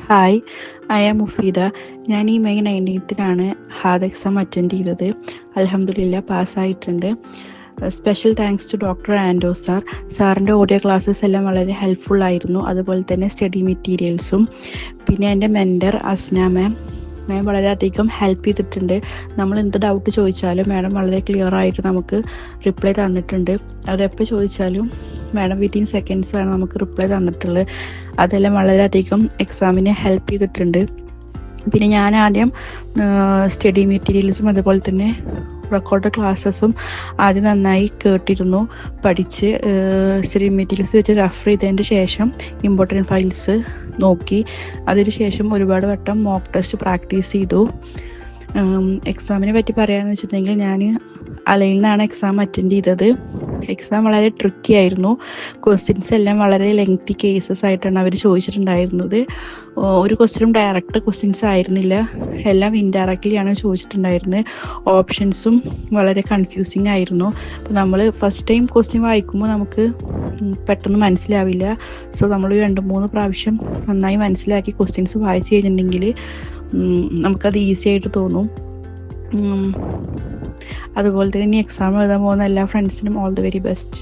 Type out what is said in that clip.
Hi, I am Mufeeda. ഞാൻ ഈ May 19th hard exam attend ചെയ്തത്. അൽഹംദുലില്ലാ പാസ്സായിട്ടുണ്ട്. സ്പെഷ്യൽ താങ്ക്സ് ടു ഡോക്ടർ ആൻഡോ സാർ. സാറിൻ്റെ ഓഡിയോ ക്ലാസ്സസ് എല്ലാം വളരെ ഹെൽപ്ഫുൾ ആയിരുന്നു. അതുപോലെ തന്നെ സ്റ്റഡി മെറ്റീരിയൽസും. പിന്നെ എൻ്റെ മെൻറ്റർ അസ്ന മാം വളരെയധികം ഹെൽപ്പ് ചെയ്തിട്ടുണ്ട്. നമ്മൾ എന്ത് ഡൗട്ട് ചോദിച്ചാലും മാഡം വളരെ ക്ലിയർ ആയിട്ട് നമുക്ക് റിപ്ലൈ തന്നിട്ടുണ്ട്. അതെപ്പോൾ ചോദിച്ചാലും മാഡം വിത്തിൻ സെക്കൻഡ്സാണ് നമുക്ക് റിപ്ലൈ തന്നിട്ടുള്ളത്. അതെല്ലാം വളരെയധികം എക്സാമിനെ ഹെൽപ്പ് ചെയ്തിട്ടുണ്ട്. പിന്നെ ഞാൻ ആദ്യം സ്റ്റഡി മെറ്റീരിയൽസും അതുപോലെ തന്നെ റെക്കോർഡ് ക്ലാസ്സസും ആദ്യം നന്നായി കേട്ടിരുന്നു, പഠിച്ച് സ്റ്റഡി മെറ്റീരിയൽസ് വെച്ച് റെഫർ ചെയ്തതിന് ശേഷം ഇമ്പോർട്ടൻറ്റ് ഫയൽസ് നോക്കി. അതിനുശേഷം ഒരുപാട് വട്ടം മോക്ക് ടെസ്റ്റ് പ്രാക്ടീസ് ചെയ്തു. എക്സാമിനെ പറ്റി പറയുകയെന്ന് വെച്ചിട്ടുണ്ടെങ്കിൽ ഞാൻ അലയിൽ നിന്നാണ് എക്സാം അറ്റൻഡ് ചെയ്തത്. എക്സാം വളരെ ട്രിക്കി ആയിരുന്നു. ക്വസ്റ്റ്യൻസ് എല്ലാം വളരെ ലെങ്തി കേസസ് ആയിട്ടാണ് അവർ ചോദിച്ചിട്ടുണ്ടായിരുന്നത്. ഒരു ക്വസ്റ്റ്യനും ഡയറക്റ്റ് ക്വസ്റ്റ്യൻസ് ആയിരുന്നില്ല, എല്ലാം ഇൻഡയറക്റ്റ്ലിയാണ് ചോദിച്ചിട്ടുണ്ടായിരുന്നത്. ഓപ്ഷൻസും വളരെ കൺഫ്യൂസിങ് ആയിരുന്നു. അപ്പോൾ നമ്മൾ ഫസ്റ്റ് ടൈം ക്വസ്റ്റ്യൻ വായിക്കുമ്പോൾ നമുക്ക് പെട്ടെന്ന് മനസ്സിലാവില്ല. സോ നമ്മൾ 2-3 പ്രാവശ്യം നന്നായി മനസ്സിലാക്കി ക്വസ്റ്റ്യൻസ് വായിച്ച് കഴിഞ്ഞിട്ടുണ്ടെങ്കിൽ നമുക്കത് ഈസി ആയിട്ട് തോന്നും. അതുപോലെ തന്നെ ഇനി എക്സാം എഴുതാൻ പോകുന്ന എല്ലാ ഫ്രണ്ട്സിനും ഓൾ ദി വെരി ബെസ്റ്റ്.